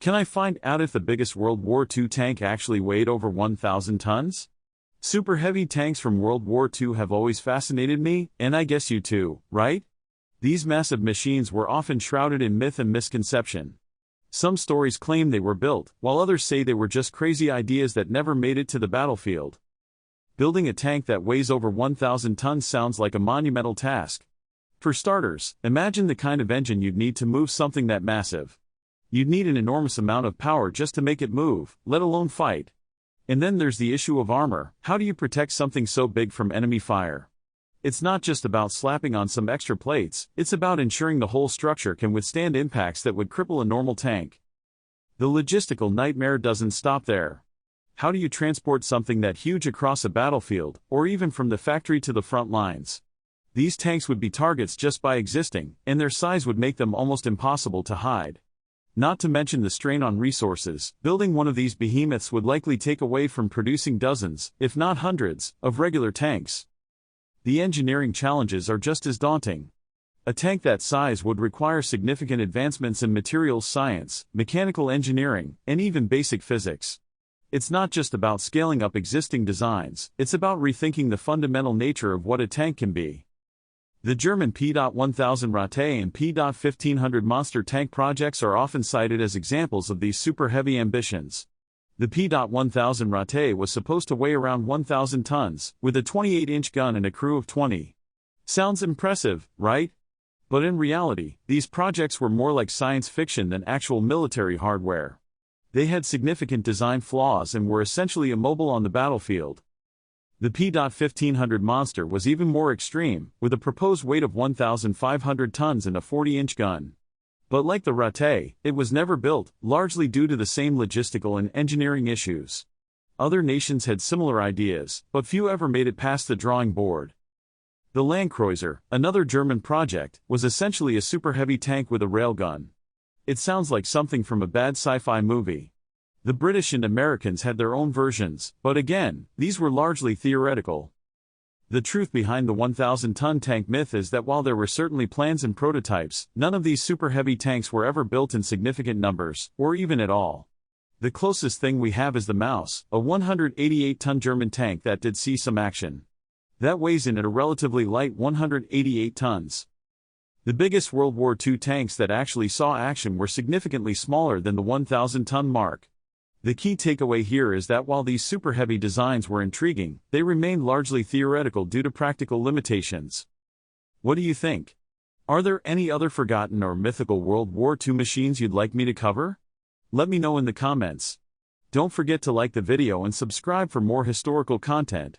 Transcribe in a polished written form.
Can I find out if the biggest World War II tank actually weighed over 1,000 tons? Super heavy tanks from World War II have always fascinated me, and I guess you too, right? These massive machines were often shrouded in myth and misconception. Some stories claim they were built, while others say they were just crazy ideas that never made it to the battlefield. Building a tank that weighs over 1,000 tons sounds like a monumental task. For starters, imagine the kind of engine you'd need to move something that massive. You'd need an enormous amount of power just to make it move, let alone fight. And then there's the issue of armor. How do you protect something so big from enemy fire? It's not just about slapping on some extra plates, it's about ensuring the whole structure can withstand impacts that would cripple a normal tank. The logistical nightmare doesn't stop there. How do you transport something that huge across a battlefield, or even from the factory to the front lines? These tanks would be targets just by existing, and their size would make them almost impossible to hide. Not to mention the strain on resources. Building one of these behemoths would likely take away from producing dozens, if not hundreds, of regular tanks. The engineering challenges are just as daunting. A tank that size would require significant advancements in materials science, mechanical engineering, and even basic physics. It's not just about scaling up existing designs, it's about rethinking the fundamental nature of what a tank can be. The German P.1000 Ratte and P.1500 monster tank projects are often cited as examples of these super-heavy ambitions. The P.1000 Ratte was supposed to weigh around 1,000 tons, with a 28-inch gun and a crew of 20. Sounds impressive, right? But in reality, these projects were more like science fiction than actual military hardware. They had significant design flaws and were essentially immobile on the battlefield. The P.1500 monster was even more extreme, with a proposed weight of 1,500 tons and a 40-inch gun. But like the Ratte, it was never built, largely due to the same logistical and engineering issues. Other nations had similar ideas, but few ever made it past the drawing board. The Landkreuzer, another German project, was essentially a super-heavy tank with a railgun. It sounds like something from a bad sci-fi movie. The British and Americans had their own versions, but again, these were largely theoretical. The truth behind the 1,000-ton tank myth is that while there were certainly plans and prototypes, none of these super-heavy tanks were ever built in significant numbers, or even at all. The closest thing we have is the Maus, a 188-ton German tank that did see some action. That weighs in at a relatively light 188 tons. The biggest World War II tanks that actually saw action were significantly smaller than the 1,000-ton mark. The key takeaway here is that while these super-heavy designs were intriguing, they remained largely theoretical due to practical limitations. What do you think? Are there any other forgotten or mythical World War II machines you'd like me to cover? Let me know in the comments. Don't forget to like the video and subscribe for more historical content.